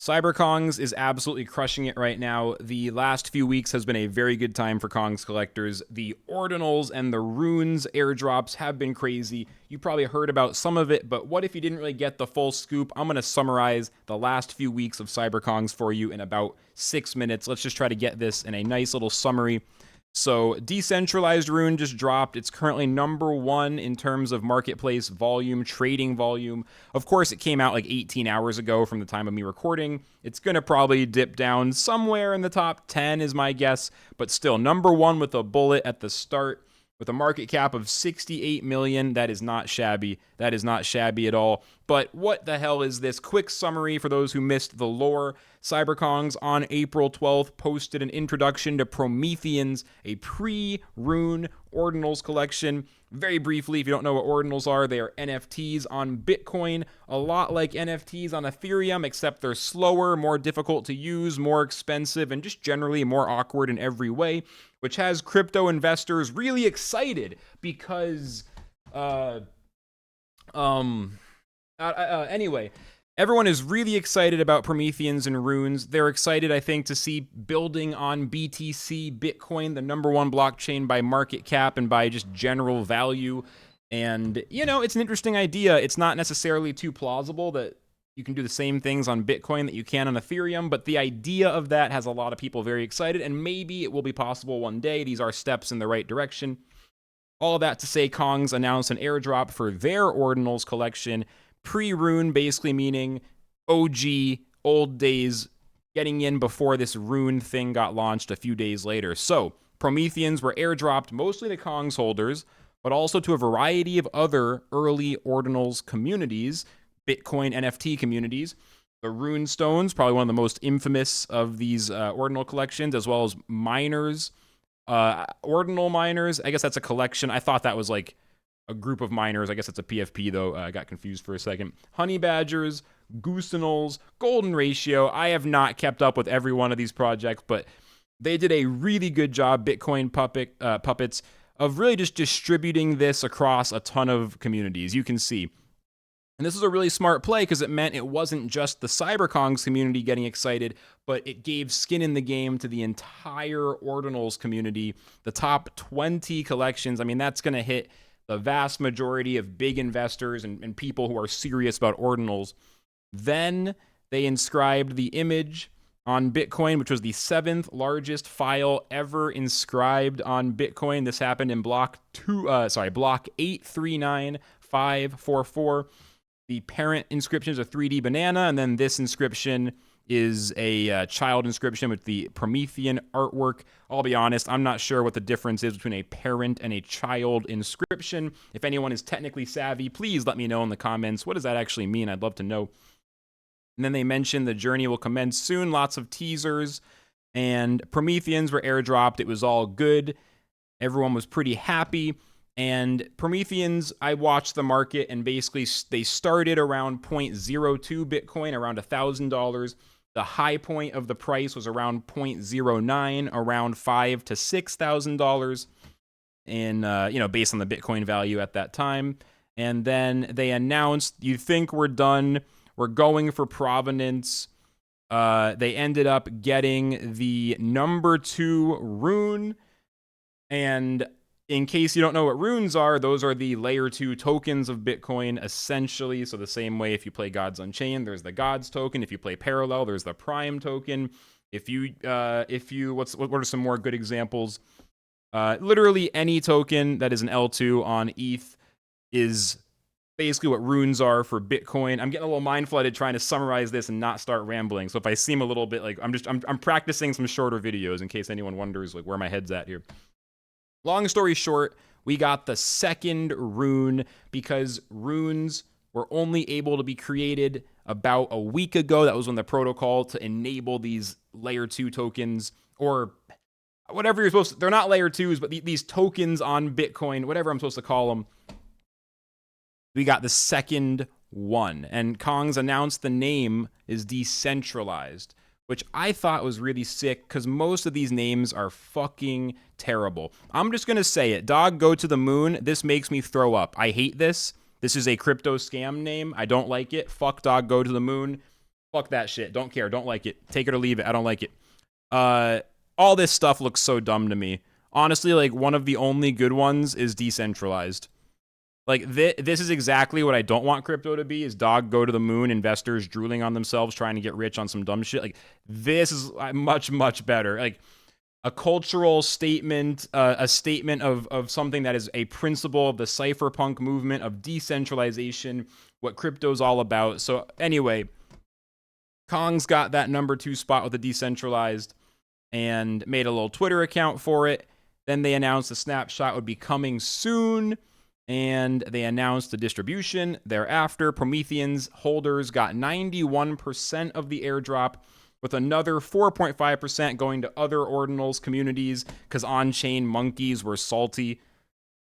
Cyberkongz is absolutely crushing it right now. The last few weeks has been a very good time for Kongz collectors. The Ordinals and the Runes airdrops have been crazy. You probably heard about some of it, but what if you didn't really get the full scoop? I'm going to summarize the last few weeks of Cyberkongz for you in about 6 minutes. Let's just try to get this in a nice little summary. So Decentralized Rune just dropped. It's currently #1 in terms of marketplace volume, trading volume. Of course, it came out like 18 hours ago from the time of me recording. It's going to probably dip down somewhere in the top 10 is my guess, but still #1 with a bullet at the start. With a market cap of 68 million, that is not shabby. That is not shabby at all. But what the hell is this? Quick summary for those who missed the lore. Cyberkongz on April 12th posted an introduction to Prometheans, a pre-rune Ordinals collection. Very briefly, if you don't know what Ordinals are, they are NFTs on Bitcoin, a lot like NFTs on Ethereum, except they're slower, more difficult to use, more expensive, and just generally more awkward in every way, which has crypto investors really excited because, anyway, everyone is really excited about Prometheans and Runes. They're excited, I think, to see building on BTC, Bitcoin, the #1 blockchain by market cap and by just general value. And, you know, it's an interesting idea. It's not necessarily too plausible that you can do the same things on Bitcoin that you can on Ethereum, but the idea of that has a lot of people very excited, and maybe it will be possible one day. These are steps in the right direction. All of that to say, Kongz announced an airdrop for their Ordinals collection, pre-rune, basically meaning OG, old days, getting in before this rune thing got launched a few days later. So, Prometheans were airdropped mostly to Kongz holders, but also to a variety of other early Ordinals communities, Bitcoin NFT communities. The Rune Stones, probably one of the most infamous of these Ordinal collections, as well as miners. Ordinal miners, I guess that's a collection. I thought that was like a group of miners. I guess it's a PFP, though. I got confused for a second. Honey Badgers, Goosenals, Golden Ratio. I have not kept up with every one of these projects, but they did a really good job, Bitcoin puppets, of really just distributing this across a ton of communities. You can see. And this was a really smart play because it meant it wasn't just the Cyberkongz community getting excited, but it gave skin in the game to the entire Ordinals community. The top 20 collections, I mean, that's going to hit the vast majority of big investors and people who are serious about Ordinals. Then they inscribed the image on Bitcoin, which was the 7th largest file ever inscribed on Bitcoin. This happened in block 839544. The parent inscription is a 3D banana, and then this inscription is a child inscription with the Promethean artwork. I'll be honest, I'm not sure what the difference is between a parent and a child inscription. If anyone is technically savvy, please let me know in the comments. What does that actually mean? I'd love to know. And then they mentioned the journey will commence soon. Lots of teasers. And Prometheans were airdropped. It was all good. Everyone was pretty happy. And Prometheans, I watched the market, and basically they started around 0.02 Bitcoin, around $1,000. The high point of the price was around 0.09, around $5,000 to $6,000, in based on the Bitcoin value at that time. And then they announced, "You think we're done? We're going for provenance." They ended up getting the #2 rune, and in case you don't know what runes are, those are the layer 2 tokens of Bitcoin, essentially. So the same way if you play Gods Unchained, there's the Gods token. If you play Parallel, there's the Prime token. What are some more good examples? Literally any token that is an L2 on ETH is basically what runes are for Bitcoin. I'm getting a little mind flooded trying to summarize this and not start rambling. So if I seem a little bit like I'm practicing some shorter videos in case anyone wonders like where my head's at here. Long story short, we got the second rune because runes were only able to be created about a week ago. That was when the protocol to enable these layer 2 tokens, or whatever you're supposed to, they're not layer 2s, but these tokens on Bitcoin, whatever I'm supposed to call them. We got the second one, and Kongz announced the name is Decentralized, which I thought was really sick because most of these names are fucking terrible. I'm just going to say it. Dog Go to the Moon. This makes me throw up. I hate this. This is a crypto scam name. I don't like it. Fuck Dog Go to the Moon. Fuck that shit. Don't care. Don't like it. Take it or leave it. I don't like it. All this stuff looks so dumb to me. Honestly, like, one of the only good ones is Decentralized. Like, this is exactly what I don't want crypto to be, is dog go to the moon, investors drooling on themselves, trying to get rich on some dumb shit. Like, this is much, much better. Like, a cultural statement, a statement of something that is a principle of the cypherpunk movement, of decentralization, what crypto's all about. So anyway, Kongz got that #2 spot with the Decentralized and made a little Twitter account for it. Then they announced the snapshot would be coming soon, and they announced the distribution thereafter. Prometheans holders got 91% of the airdrop, with another 4.5% going to other Ordinals communities, because on-chain monkeys were salty.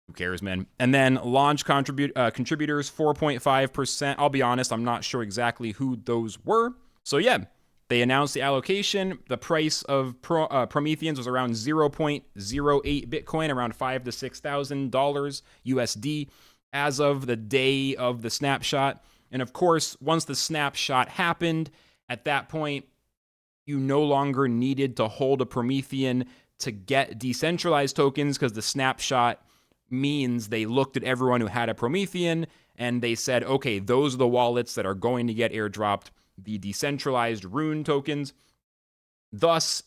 Who cares, man? And then launch contributors, 4.5%. I'll be honest, I'm not sure exactly who those were. So yeah, they announced the allocation. The price of Prometheans was around 0.08 Bitcoin, around $5,000 to $6,000 USD as of the day of the snapshot. And of course, once the snapshot happened, at that point, you no longer needed to hold a Promethean to get decentralized tokens, because the snapshot means they looked at everyone who had a Promethean and they said, okay, those are the wallets that are going to get airdropped the decentralized rune tokens. Thus,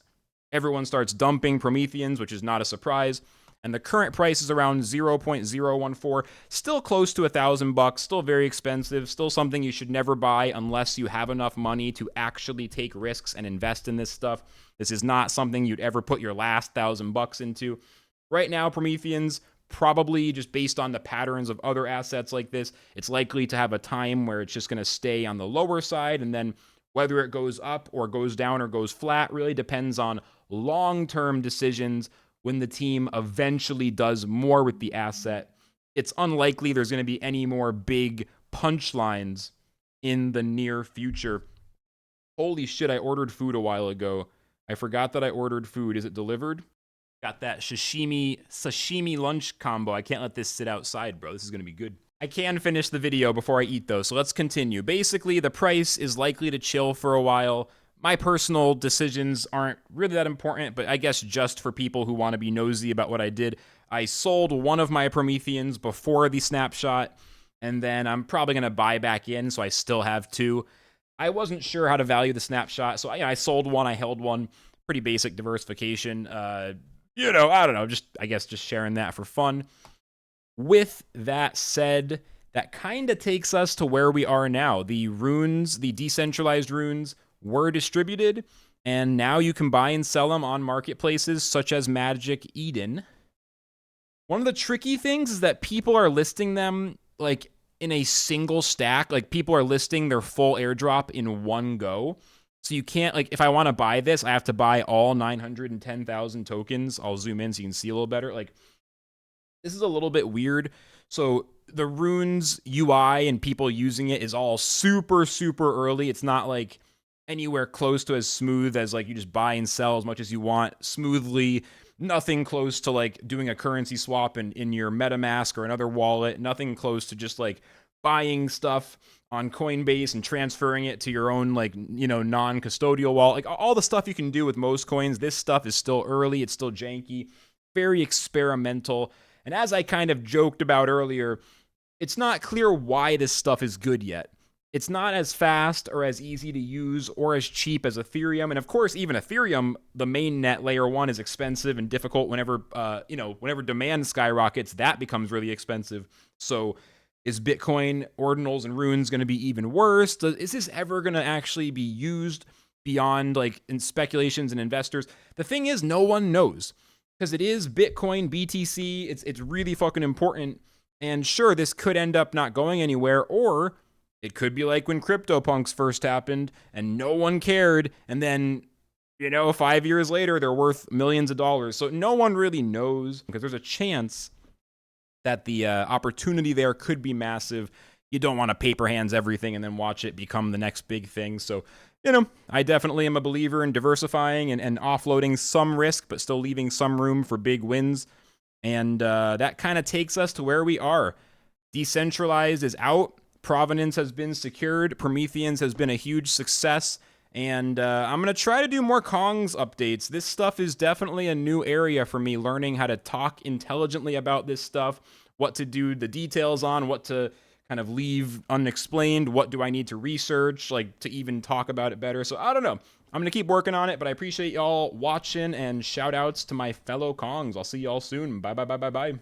everyone starts dumping Prometheans, which is not a surprise. And the current price is around 0.014, still close to $1,000, still very expensive, still something you should never buy unless you have enough money to actually take risks and invest in this stuff. This is not something you'd ever put your last $1,000 into. Right now, Prometheans, probably just based on the patterns of other assets like this, it's likely to have a time where it's just going to stay on the lower side, and then whether it goes up or goes down or goes flat really depends on long-term decisions when the team eventually does more with the asset. It's unlikely there's going to be any more big punchlines in the near future. Holy shit, I ordered food a while ago. I forgot that I ordered food. Is it delivered? Got that sashimi lunch combo. I can't let this sit outside, bro. This is going to be good. I can finish the video before I eat, though, so let's continue. Basically, the price is likely to chill for a while. My personal decisions aren't really that important, but I guess just for people who want to be nosy about what I did, I sold one of my Prometheans before the snapshot, and then I'm probably going to buy back in, so I still have two. I wasn't sure how to value the snapshot, so I sold one, I held one. Pretty basic diversification. I don't know, I guess just sharing that for fun. With that said, that kind of takes us to where we are now. The runes, the decentralized runes, were distributed, and now you can buy and sell them on marketplaces such as Magic Eden. One of the tricky things is that people are listing them like in a single stack. Like, people are listing their full airdrop in one go. So you can't, like, if I want to buy this, I have to buy all 910,000 tokens. I'll zoom in so you can see a little better. Like, this is a little bit weird. So the runes UI and people using it is all super, super early. It's not like anywhere close to as smooth as like you just buy and sell as much as you want smoothly. Nothing close to like doing a currency swap in your MetaMask or another wallet. Nothing close to just like buying stuff on Coinbase and transferring it to your own like, non-custodial wallet. Like all the stuff you can do with most coins, this stuff is still early. It's still janky, very experimental. And as I kind of joked about earlier, it's not clear why this stuff is good yet. It's not as fast or as easy to use or as cheap as Ethereum. And of course, even Ethereum, the mainnet layer 1, is expensive and difficult. Whenever demand skyrockets, that becomes really expensive. So is Bitcoin, Ordinals, and Runes going to be even worse? Is this ever going to actually be used beyond like in speculations and investors? The thing is, no one knows, because it is Bitcoin, BTC. It's really fucking important. And sure, this could end up not going anywhere, or it could be like when CryptoPunks first happened and no one cared, and then 5 years later they're worth millions of dollars. So no one really knows, because there's a chance that the opportunity there could be massive. You don't want to paper hands everything and then watch it become the next big thing. So, I definitely am a believer in diversifying and offloading some risk, but still leaving some room for big wins. And that kind of takes us to where we are. Decentralized is out. Provenance has been secured. Prometheans has been a huge success. And I'm going to try to do more Kongz updates. This stuff is definitely a new area for me, learning how to talk intelligently about this stuff, what to do the details on, what to kind of leave unexplained, what do I need to research, like to even talk about it better. So I don't know. I'm going to keep working on it, but I appreciate y'all watching, and shout outs to my fellow Kongz. I'll see y'all soon. Bye, bye, bye, bye, bye.